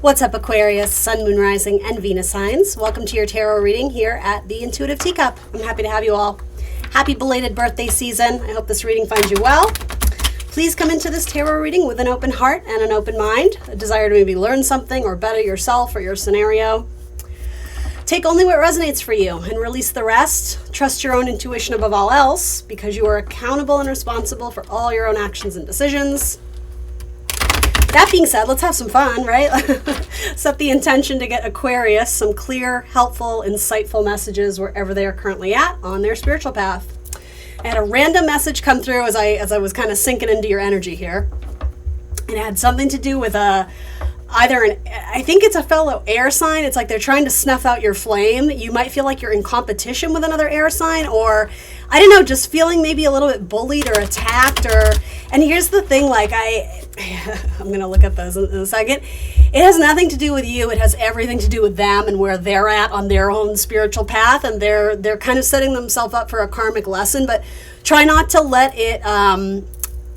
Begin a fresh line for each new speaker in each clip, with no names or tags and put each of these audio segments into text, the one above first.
What's up, Aquarius, Sun, Moon, Rising, and Venus signs? Welcome to your tarot reading here at the Intuitive Teacup. I'm happy to have you all. Happy belated birthday season. I hope this reading finds you well. Please come into this tarot reading with an open heart and an open mind, a desire to maybe learn something or better yourself or your scenario. Take only what resonates for you and release the rest. Trust your own intuition above all else because you are accountable and responsible for all your own actions and decisions. That being said, let's have some fun, right? Set the intention to get Aquarius some clear, helpful, insightful messages wherever they are currently at on their spiritual path. I had a random message come through as I was kind of sinking into your energy here. It had something to do with I think it's a fellow air sign. It's like they're trying to snuff out your flame. You might feel like you're in competition with another air sign, or I don't know, just feeling maybe a little bit bullied or attacked. And here's the thing, I'm going to look at this in a second. It has nothing to do with you. It has everything to do with them and where they're at on their own spiritual path. And they're kind of setting themselves up for a karmic lesson, but try not to let it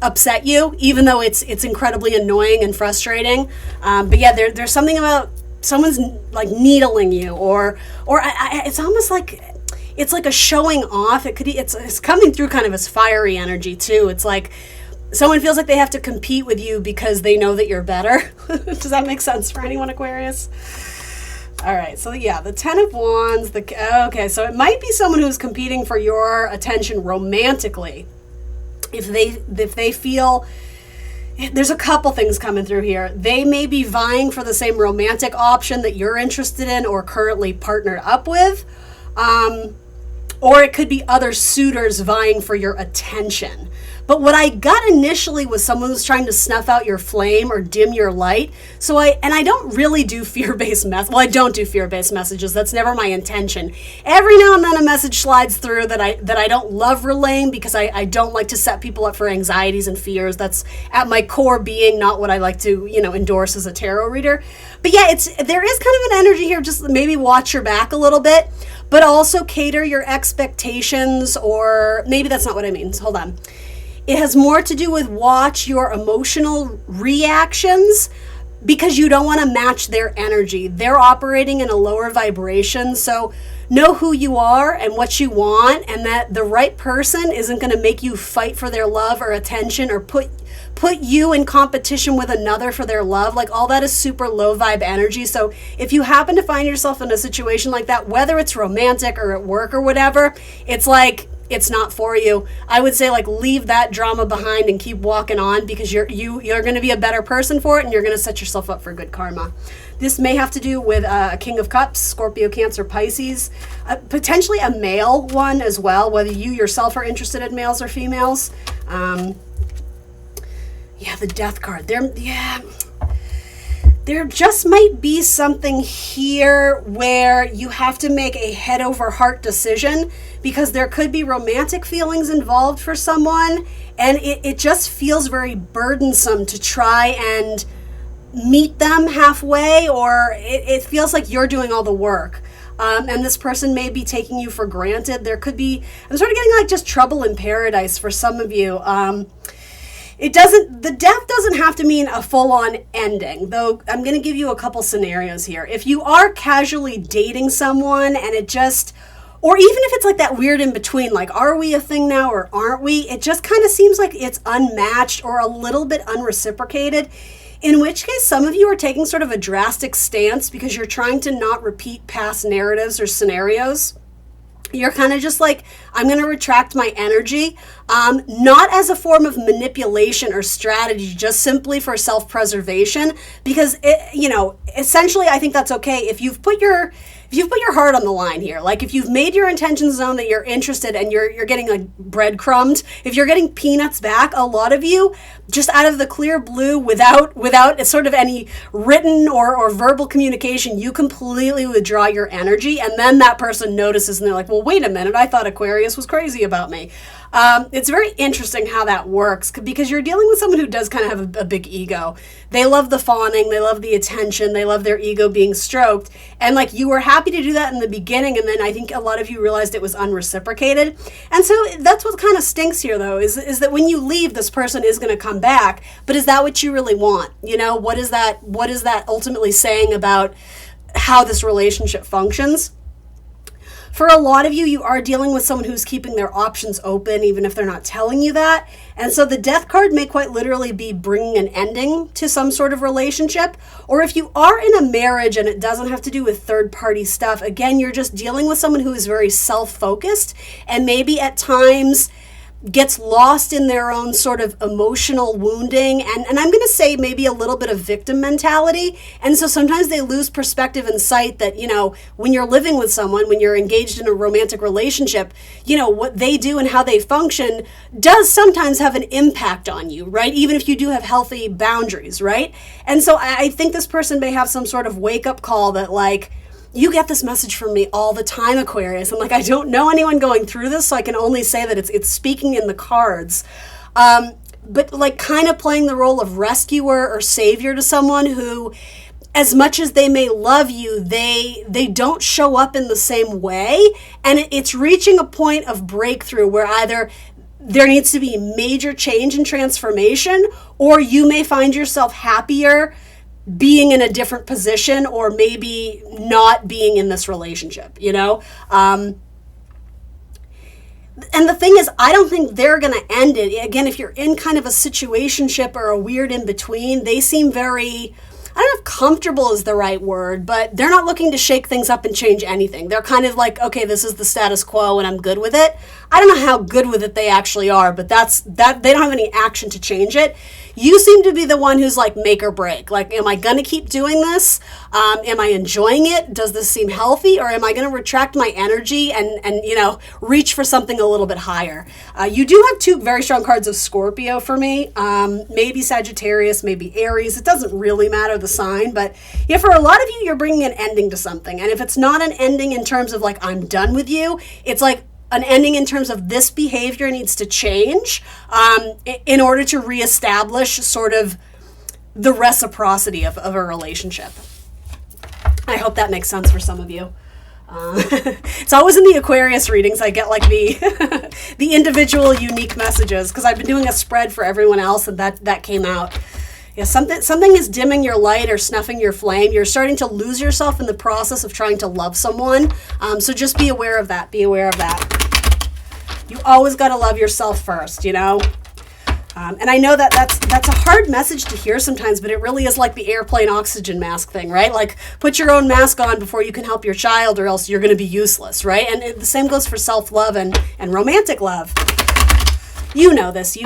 upset you, even though it's incredibly annoying and frustrating. But yeah, there's something about someone's like needling you, or it's almost like it's like a showing off. It's coming through kind of as fiery energy too. It's like someone feels like they have to compete with you because they know that you're better. Does that make sense for anyone, Aquarius? All right, so yeah, the Ten of Wands. Okay, so it might be someone who's competing for your attention romantically. If they feel, there's a couple things coming through here. They may be vying for the same romantic option that you're interested in or currently partnered up with. Or it could be other suitors vying for your attention. But what I got initially was someone who's trying to snuff out your flame or dim your light. I don't really do fear-based I don't do fear-based messages. That's never my intention. Every now and then a message slides through that I don't love relaying because I don't like to set people up for anxieties and fears. That's at my core being not what I like to, endorse as a tarot reader. But yeah, there is kind of an energy here. Just maybe watch your back a little bit, but also cater your expectations, or maybe that's not what I mean. So hold on. It has more to do with watch your emotional reactions because you don't want to match their energy. They're operating in a lower vibration. So know who you are and what you want, and that the right person isn't going to make you fight for their love or attention or put you in competition with another for their love. Like, all that is super low vibe energy. So if you happen to find yourself in a situation like that, whether it's romantic or at work or whatever, it's like, it's not for you. I would say leave that drama behind and keep walking on, because you're going to be a better person for it, and you're going to set yourself up for good karma. This may have to do with a King of Cups, Scorpio, Cancer, Pisces, potentially a male one as well, whether you yourself are interested in males or females. The Death card. There just might be something here where you have to make a head over heart decision, because there could be romantic feelings involved for someone, and it just feels very burdensome to try and meet them halfway, or it feels like you're doing all the work. And this person may be taking you for granted. There could be, I'm sort of getting just trouble in paradise for some of you. The death doesn't have to mean a full-on ending, though I'm going to give you a couple scenarios here. If you are casually dating someone and or even if it's that weird in between, are we a thing now or aren't we? It just kind of seems like it's unmatched or a little bit unreciprocated, in which case some of you are taking sort of a drastic stance because you're trying to not repeat past narratives or scenarios. You're kind of just I'm going to retract my energy, not as a form of manipulation or strategy, just simply for self-preservation, because essentially I think that's okay if you've put your heart on the line here. If you've made your intentions known that you're interested and you're getting breadcrumbed, if you're getting peanuts back, a lot of you just out of the clear blue, without sort of any written or verbal communication, you completely withdraw your energy, and then that person notices and they're like, well, wait a minute, I thought Aquarius was crazy about me. It's very interesting how that works because you're dealing with someone who does kind of have a big ego. They love the fawning, they love the attention, they love their ego being stroked. And like you were happy to do that in the beginning, and then I think a lot of you realized it was unreciprocated. And so that's what kind of stinks here, though, is that when you leave, this person is going to come back. But is that what you really want? You know, what is that ultimately saying about how this relationship functions? For a lot of you, you are dealing with someone who's keeping their options open, even if they're not telling you that. And so the Death card may quite literally be bringing an ending to some sort of relationship. Or if you are in a marriage and it doesn't have to do with third-party stuff, again, you're just dealing with someone who is very self-focused and maybe at times gets lost in their own sort of emotional wounding and I'm going to say maybe a little bit of victim mentality. And so sometimes they lose perspective and sight that, you know, when you're living with someone, when you're engaged in a romantic relationship, you know, what they do and how they function does sometimes have an impact on you, right? Even if you do have healthy boundaries, right? And so I think this person may have some sort of wake-up call that like, you get this message from me all the time, Aquarius. I'm like, I don't know anyone going through this, so I can only say that it's speaking in the cards. But like kind of playing the role of rescuer or savior to someone who, as much as they may love you, they don't show up in the same way. And it's reaching a point of breakthrough where either there needs to be major change and transformation, or you may find yourself happier being in a different position or maybe not being in this relationship, you know? And the thing is, I don't think they're going to end it. Again, if you're in kind of a situationship or a weird in-between, they seem very, I don't know if comfortable is the right word, but they're not looking to shake things up and change anything. They're kind of like, okay, this is the status quo and I'm good with it. I don't know how good with it they actually are, but that they don't have any action to change it. You seem to be the one who's like make or break. Like, am I going to keep doing this? Am I enjoying it? Does this seem healthy? Or am I going to retract my energy and you know, reach for something a little bit higher? You do have two very strong cards of Scorpio for me. Maybe Sagittarius, maybe Aries. It doesn't really matter the sign, but yeah, for a lot of you, you're bringing an ending to something. And if it's not an ending in terms of like, I'm done with you, it's like, an ending in terms of this behavior needs to change in order to reestablish sort of the reciprocity of a relationship. I hope that makes sense for some of you. It's always in the Aquarius readings I get like the the individual unique messages because I've been doing a spread for everyone else and that came out. Yeah, something is dimming your light or snuffing your flame. You're starting to lose yourself in the process of trying to love someone. So just be aware of that. Be aware of that. You always got to love yourself first, you know? And I know that's a hard message to hear sometimes, but it really is like the airplane oxygen mask thing, right? Like, put your own mask on before you can help your child or else you're going to be useless, right? And the same goes for self-love and romantic love. You know this.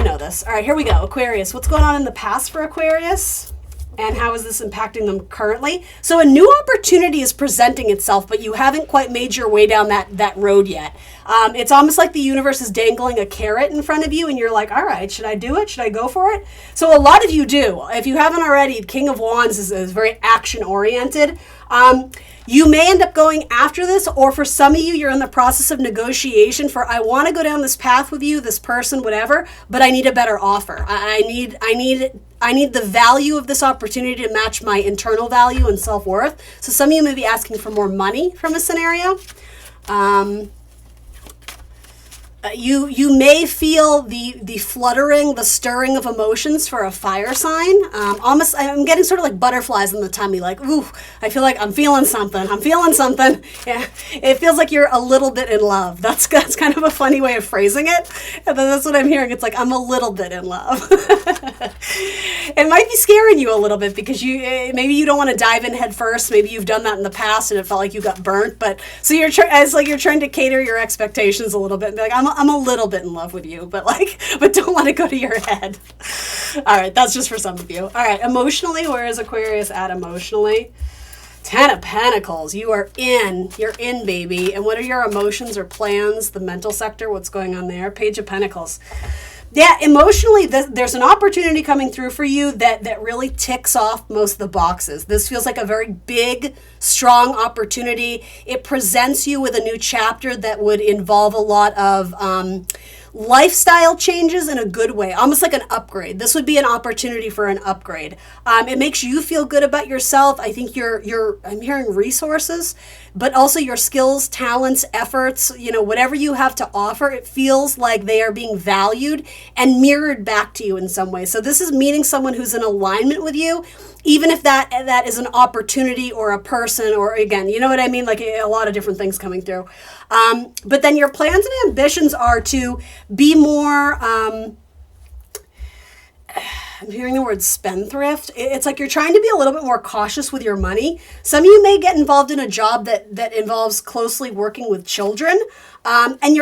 All right, here we go. Aquarius, what's going on in the past for Aquarius? And how is this impacting them currently? So a new opportunity is presenting itself, but you haven't quite made your way down that road yet. It's almost like the universe is dangling a carrot in front of you, and you're like, all right, should I do it? Should I go for it? So a lot of you do. If you haven't already, King of Wands is very action-oriented. You may end up going after this, or for some of you, you're in the process of negotiation for, I want to go down this path with you, this person, whatever, but I need a better offer. I need the value of this opportunity to match my internal value and self-worth. So some of you may be asking for more money from a scenario. You may feel the fluttering, the stirring of emotions for a fire sign. Almost, I'm getting sort of like butterflies in the tummy, like, ooh, I feel like I'm feeling something. Yeah, it feels like you're a little bit in love. That's kind of a funny way of phrasing it. And that's what I'm hearing. It's like, I'm a little bit in love. It might be scaring you a little bit because maybe you don't want to dive in head first. Maybe you've done that in the past and it felt like you got burnt. But so it's like you're trying to cater your expectations a little bit and be like, I'm a little bit in love with you, but don't let it go to your head. All right, that's just for some of you. All right, emotionally, where is Aquarius at emotionally? 10 of Pentacles. You're in, baby. And what are your emotions or plans? The mental sector, what's going on there? Page of Pentacles. Yeah, emotionally, there's an opportunity coming through for you that really ticks off most of the boxes. This feels like a very big, strong opportunity. It presents you with a new chapter that would involve a lot of lifestyle changes in a good way, almost like an upgrade. This would be an opportunity for an upgrade. It makes you feel good about yourself. I think I'm hearing resources, but also your skills, talents, efforts, whatever you have to offer, it feels like they are being valued and mirrored back to you in some way. So this is meeting someone who's in alignment with you, even if that is an opportunity or a person, or again, you know what I mean? Like a lot of different things coming through. But then your plans and ambitions are to be more, I'm hearing the word spendthrift. It's like you're trying to be a little bit more cautious with your money. Some of you may get involved in a job that involves closely working with children. And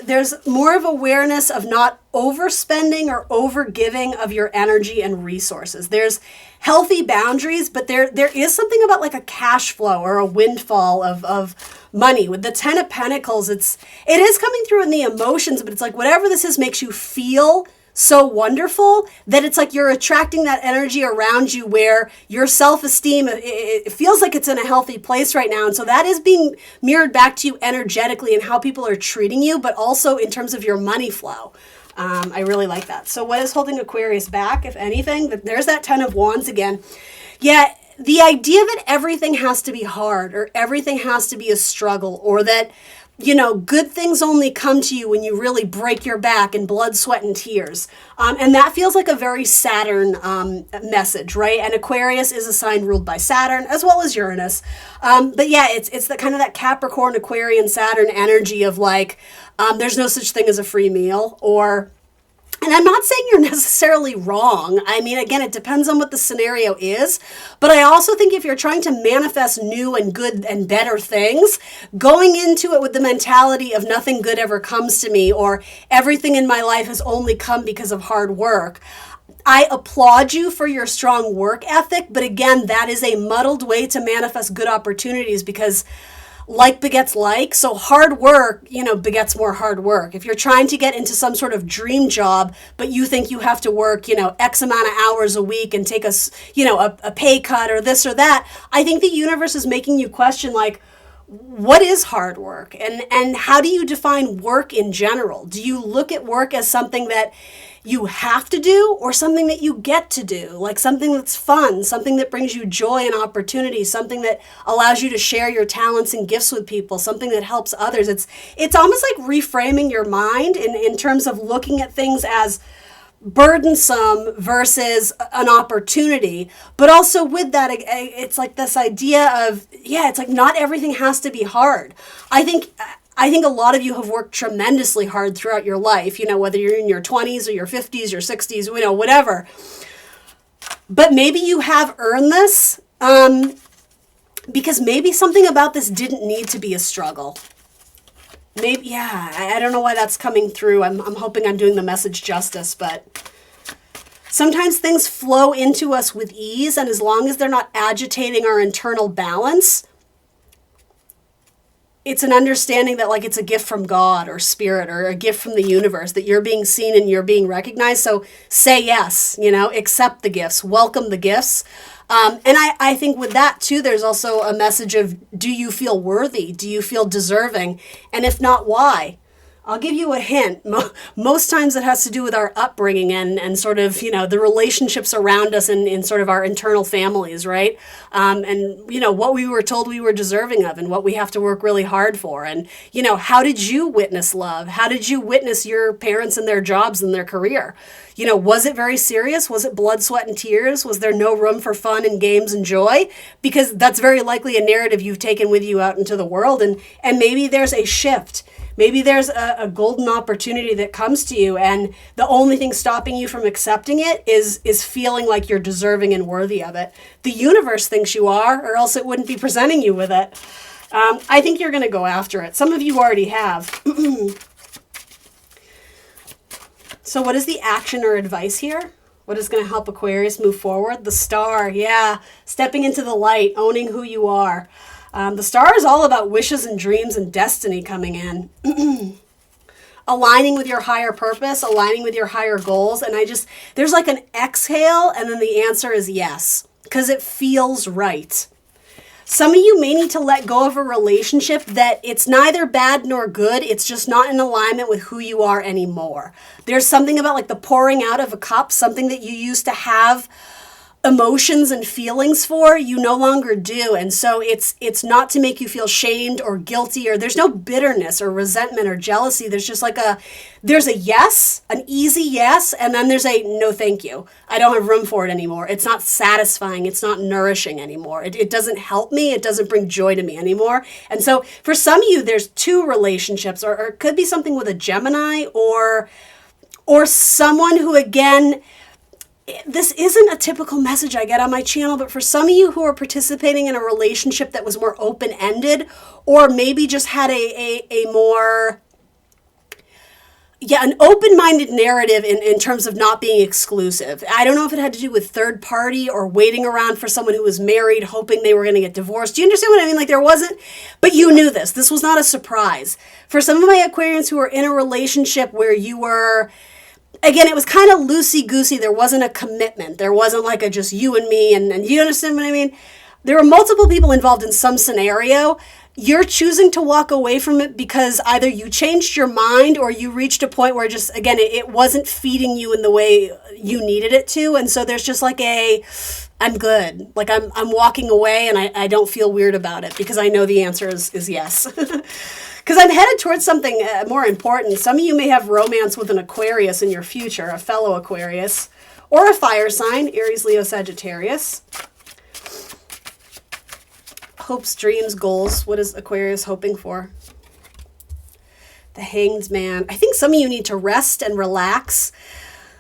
there's more of awareness of not overspending or overgiving of your energy and resources. There's healthy boundaries, but there is something about like a cash flow or a windfall of money. With the 10 of Pentacles, it is coming through in the emotions, but it's like whatever this is makes you feel so wonderful that it's like you're attracting that energy around you where your self-esteem, it feels like it's in a healthy place right now. And so that is being mirrored back to you energetically in how people are treating you, but also in terms of your money flow. I really like that. So what is holding Aquarius back, if anything? There's that 10 of Wands again. Yeah, the idea that everything has to be hard or everything has to be a struggle, or that good things only come to you when you really break your back in blood, sweat, and tears. And that feels like a very Saturn message, right? And Aquarius is a sign ruled by Saturn as well as Uranus. But yeah, it's the kind of that Capricorn, Aquarian, Saturn energy of like, there's no such thing as a free meal, and I'm not saying you're necessarily wrong. I mean, again, it depends on what the scenario is. But I also think if you're trying to manifest new and good and better things, going into it with the mentality of nothing good ever comes to me, or everything in my life has only come because of hard work, I applaud you for your strong work ethic. But again, that is a muddled way to manifest good opportunities, because like begets like. So hard work, begets more hard work. If you're trying to get into some sort of dream job, but you think you have to work, X amount of hours a week and take a pay cut or this or that, I think the universe is making you question, like, what is hard work? And how do you define work in general? Do you look at work as something that you have to do, or something that you get to do, like something that's fun, something that brings you joy and opportunity, something that allows you to share your talents and gifts with people, something that helps others? It's almost like reframing your mind in terms of looking at things as burdensome versus an opportunity. But also with that, it's like this idea of, it's like not everything has to be hard. I think a lot of you have worked tremendously hard throughout your life, whether you're in your 20s or your 50s, your 60s, whatever. But maybe you have earned this because maybe something about this didn't need to be a struggle. Maybe, I don't know why that's coming through. I'm hoping I'm doing the message justice, but sometimes things flow into us with ease, and as long as they're not agitating our internal balance, it's an understanding that like it's a gift from God or spirit or a gift from the universe, that you're being seen and you're being recognized. So say yes, accept the gifts, welcome the gifts. And I think with that too, there's also a message of, do you feel worthy? Do you feel deserving? And if not, why? I'll give you a hint. Most times it has to do with our upbringing and sort of, the relationships around us in sort of our internal families, right? And, what we were told we were deserving of and what we have to work really hard for. And, how did you witness love? How did you witness your parents and their jobs and their career? Was it very serious? Was it blood, sweat, and tears? Was there no room for fun and games and joy? Because that's very likely a narrative you've taken with you out into the world. And maybe there's a shift. Maybe there's a golden opportunity that comes to you, and the only thing stopping you from accepting it is feeling like you're deserving and worthy of it. The universe thinks you are, or else it wouldn't be presenting you with it. I think you're going to go after it. Some of you already have. So what is the action or advice here? What is going to help Aquarius move forward? The Star, stepping into the light, owning who you are. The Star is all about wishes and dreams and destiny coming in. Aligning with your higher purpose, aligning with your higher goals. And there's like an exhale, and then the answer is yes, because it feels right. Some of you may need to let go of a relationship that it's neither bad nor good. It's just not in alignment with who you are anymore. There's something about like the pouring out of a cup, something that you used to have emotions and feelings for, you no longer do. And so it's not to make you feel shamed or guilty, or there's no bitterness or resentment or jealousy. There's just like there's a yes, an easy yes, and then there's a no thank you. I don't have room for it anymore. It's not satisfying. It's not nourishing anymore. It doesn't help me. It doesn't bring joy to me anymore. And so for some of you, there's two relationships, or it could be something with a Gemini or someone who, again, this isn't a typical message I get on my channel, but for some of you who are participating in a relationship that was more open-ended, or maybe just had a more, an open-minded narrative in terms of not being exclusive. I don't know if it had to do with third party or waiting around for someone who was married, hoping they were going to get divorced. Do you understand what I mean? Like, there wasn't, but you knew this. This was not a surprise. For some of my Aquarians who are in a relationship where you were, again, it was kind of loosey-goosey. There wasn't a commitment. There wasn't like a just you and me, and you understand what I mean? There were multiple people involved in some scenario. You're choosing to walk away from it because either you changed your mind or you reached a point where just, again, it wasn't feeding you in the way you needed it to. And so there's just like I'm good. Like I'm walking away, and I don't feel weird about it because I know the answer is yes. Because I'm headed towards something more important. Some of you may have romance with an Aquarius in your future, a fellow Aquarius, or a fire sign, Aries, Leo, Sagittarius. Hopes, dreams, goals. What is Aquarius hoping for? The Hanged Man. I think some of you need to rest and relax.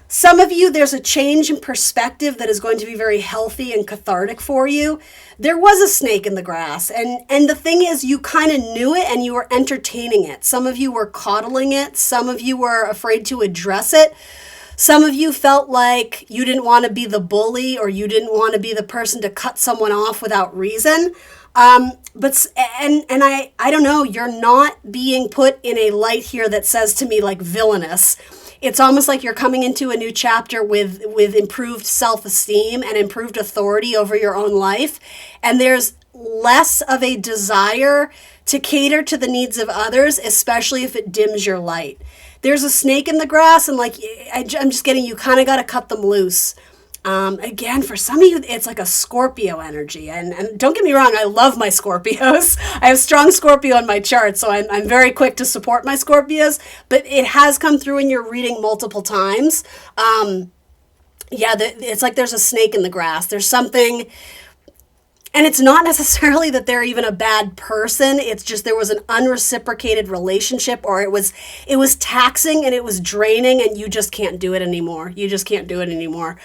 Some of you, there's a change in perspective that is going to be very healthy and cathartic for you. There was a snake in the grass, and the thing is, you kind of knew it and you were entertaining it. Some of you were coddling it. Some of you were afraid to address it. Some of you felt like you didn't want to be the bully, or you didn't want to be the person to cut someone off without reason. But I don't know, you're not being put in a light here that says to me like villainous. It's almost like you're coming into a new chapter with improved self-esteem and improved authority over your own life. And there's less of a desire to cater to the needs of others, especially if it dims your light. There's a snake in the grass, and like, I'm just getting, you kind of got to cut them loose. Again, for some of you, it's like a Scorpio energy. And don't get me wrong, I love my Scorpios. I have strong Scorpio in my chart, so I'm very quick to support my Scorpios. But it has come through in your reading multiple times. It's like there's a snake in the grass. There's something, and it's not necessarily that they're even a bad person. It's just there was an unreciprocated relationship, or it was taxing and it was draining, and you just can't do it anymore. You just can't do it anymore.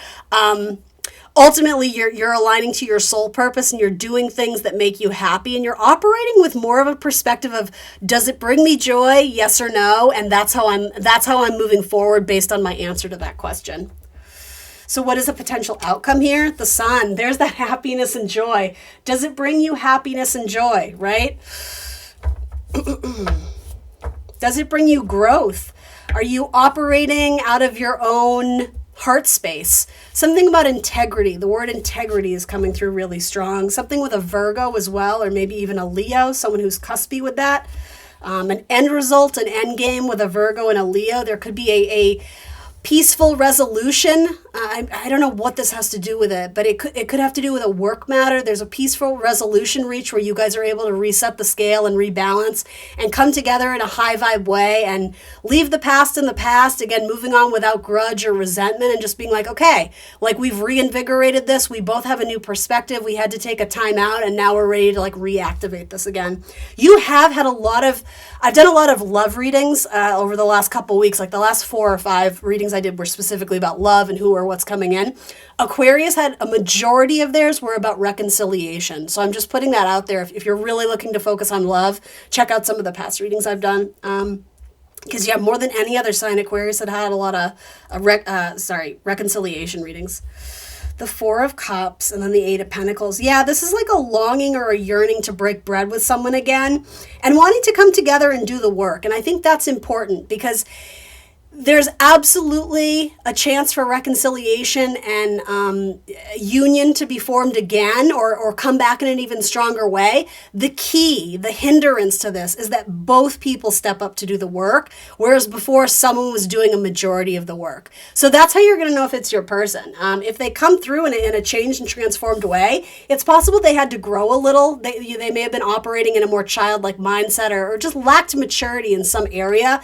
Ultimately, you're aligning to your soul purpose, and you're doing things that make you happy, and you're operating with more of a perspective of, does it bring me joy? Yes or no? And that's how I'm moving forward based on my answer to that question. So what is a potential outcome here? The Sun. There's that happiness and joy. Does it bring you happiness and joy, right? Does it bring you growth? Are you operating out of your own heart space? Something about integrity. The word integrity is coming through really strong. Something with a Virgo as well, or maybe even a Leo, someone who's cuspy with that. An end result, an end game with a Virgo and a Leo. There could be a peaceful resolution. I don't know what this has to do with it, but it could have to do with a work matter. There's a peaceful resolution reach where you guys are able to reset the scale and rebalance and come together in a high vibe way and leave the past in the past. Again, moving on without grudge or resentment, and just being like, okay, like we've reinvigorated this. We both have a new perspective. We had to take a time out, and now we're ready to like reactivate this again. You have had I've done a lot of love readings over the last couple weeks. Like the last 4 or 5 readings I did were specifically about love and who or what's coming in. Aquarius had a majority of theirs were about reconciliation. So I'm just putting that out there. If you're really looking to focus on love, check out some of the past readings I've done. Because more than any other sign, Aquarius had a lot of reconciliation readings. The 4 of Cups, and then the 8 of Pentacles. Yeah, this is like a longing or a yearning to break bread with someone again and wanting to come together and do the work. And I think that's important because there's absolutely a chance for reconciliation and union to be formed again, or come back in an even stronger way. The key, the hindrance to this is that both people step up to do the work, whereas before someone was doing a majority of the work. So that's how you're going to know if it's your person. If they come through in a changed and transformed way, it's possible they had to grow a little. They may have been operating in a more childlike mindset, or just lacked maturity in some area.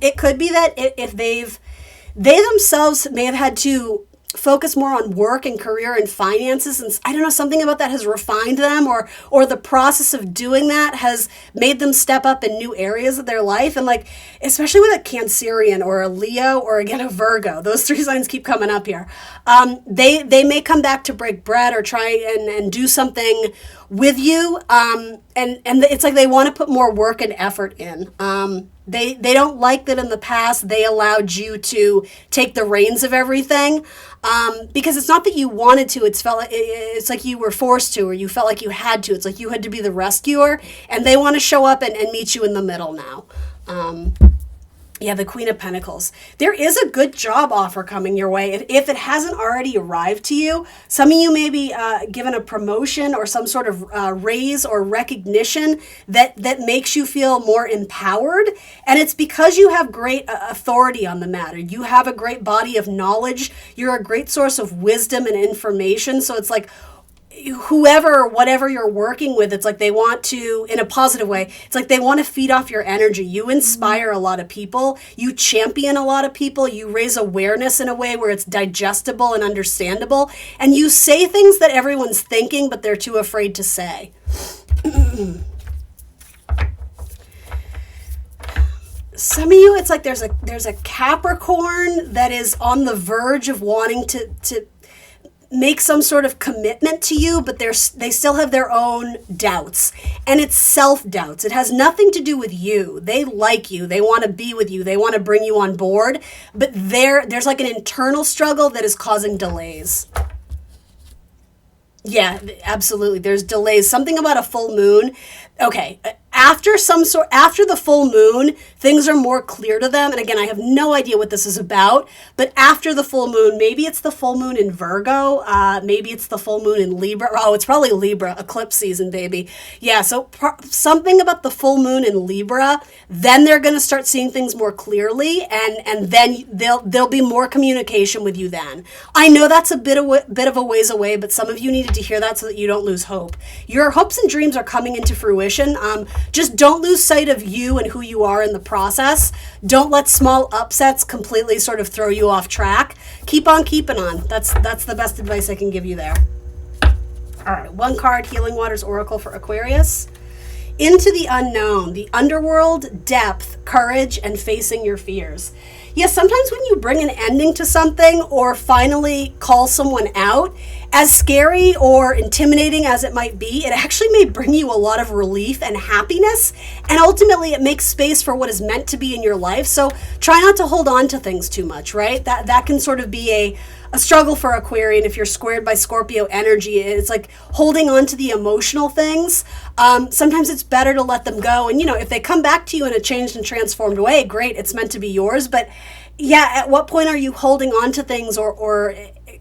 It could be that if they themselves may have had to focus more on work and career and finances, and I don't know, something about that has refined them, or the process of doing that has made them step up in new areas of their life. And like, especially with a Cancerian or a Leo or again a Virgo, those three signs keep coming up here. They may come back to break bread or try and do something with you, and it's like they want to put more work and effort in. They don't like that in the past they allowed you to take the reins of everything, because it's not that you wanted to. It's like you were forced to, or you felt like you had to. It's like you had to be the rescuer, and they want to show up and meet you in the middle now. Yeah, the Queen of Pentacles. There is a good job offer coming your way. If it hasn't already arrived to you, some of you may be given a promotion or some sort of raise or recognition that makes you feel more empowered. And it's because you have great authority on the matter. You have a great body of knowledge. You're a great source of wisdom and information. So it's like, whoever or whatever you're working with, it's like they want to, in a positive way, it's like they want to feed off your energy. You inspire a lot of people. You champion a lot of people. You raise awareness in a way where it's digestible and understandable. And you say things that everyone's thinking, but they're too afraid to say. Some of you, it's like there's a Capricorn that is on the verge of wanting to make some sort of commitment to you, but they still have their own doubts, and it's self-doubts. It has nothing to do with you. They like you. They want to be with you. They want to bring you on board, but there's like an internal struggle that is causing delays. Yeah, absolutely. There's delays. Something about a full moon. Okay, after the full moon, things are more clear to them. And again, I have no idea what this is about, but after the full moon, maybe it's the full moon in Virgo, maybe it's the full moon in Libra. Oh, it's probably Libra, eclipse season, baby. Yeah, so something about the full moon in Libra, then they're going to start seeing things more clearly, and then there'll be more communication with you then. I know that's a bit of a ways away, but some of you needed to hear that so that you don't lose hope. Your hopes and dreams are coming into fruition. Just don't lose sight of you and who you are in the process. Don't let small upsets completely sort of throw you off track. Keep on keeping on. That's the best advice I can give you there. All right, one card, Healing Waters Oracle for Aquarius. Into the unknown, the underworld, depth, courage, and facing your fears. Yes, sometimes when you bring an ending to something or finally call someone out, as scary or intimidating as it might be, it actually may bring you a lot of relief and happiness, and ultimately it makes space for what is meant to be in your life. So try not to hold on to things too much, right? That can sort of be a struggle for Aquarian. If you're squared by Scorpio energy, it's like holding on to the emotional things. Sometimes it's better to let them go. And, if they come back to you in a changed and transformed way, great, it's meant to be yours. But yeah, at what point are you holding on to things or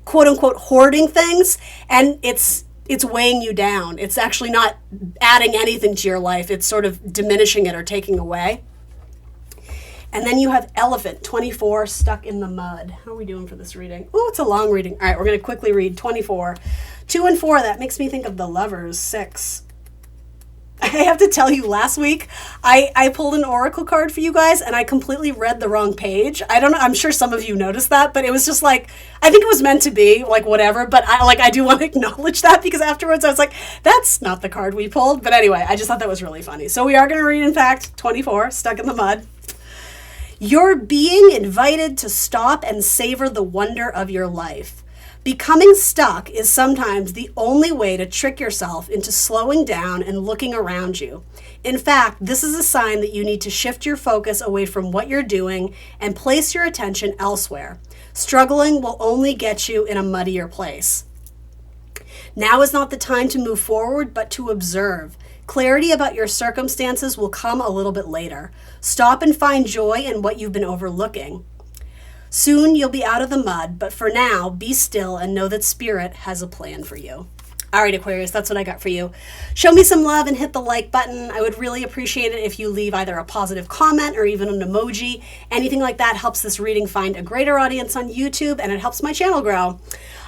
quote unquote hoarding things, and it's weighing you down? It's actually not adding anything to your life. It's sort of diminishing it or taking away. And then you have Elephant, 24, stuck in the mud. How are we doing for this reading? Oh, it's a long reading. All right, we're going to quickly read 24. 2 and 4, that makes me think of the Lovers, 6. I have to tell you, last week, I pulled an oracle card for you guys, and I completely read the wrong page. I don't know, I'm sure some of you noticed that, but it was just like, I think it was meant to be, like, whatever, but I do want to acknowledge that, because afterwards I was like, that's not the card we pulled. But anyway, I just thought that was really funny. So we are going to read, in fact, 24, stuck in the mud. You're being invited to stop and savor the wonder of your life. Becoming stuck is sometimes the only way to trick yourself into slowing down and looking around you. In fact, this is a sign that you need to shift your focus away from what you're doing and place your attention elsewhere. Struggling will only get you in a muddier place. Now is not the time to move forward, but to observe. Clarity about your circumstances will come a little bit later. Stop and find joy in what you've been overlooking. Soon you'll be out of the mud, but for now, be still and know that Spirit has a plan for you. All right, Aquarius, that's what I got for you. Show me some love and hit the like button. I would really appreciate it if you leave either a positive comment or even an emoji. Anything like that helps this reading find a greater audience on YouTube, and it helps my channel grow.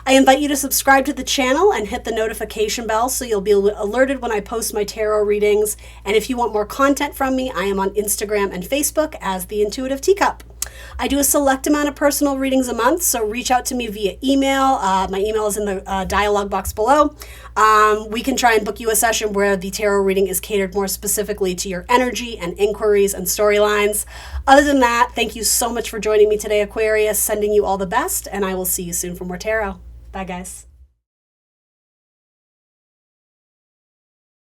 I invite you to subscribe to the channel and hit the notification bell so you'll be alerted when I post my tarot readings. And if you want more content from me, I am on Instagram and Facebook as The Intuitive Teacup. I do a select amount of personal readings a month, so reach out to me via email. My email is in the dialogue box below. We can try and book you a session where the tarot reading is catered more specifically to your energy and inquiries and storylines. Other than that, thank you so much for joining me today, Aquarius. Sending you all the best, and I will see you soon for more tarot. Bye, guys.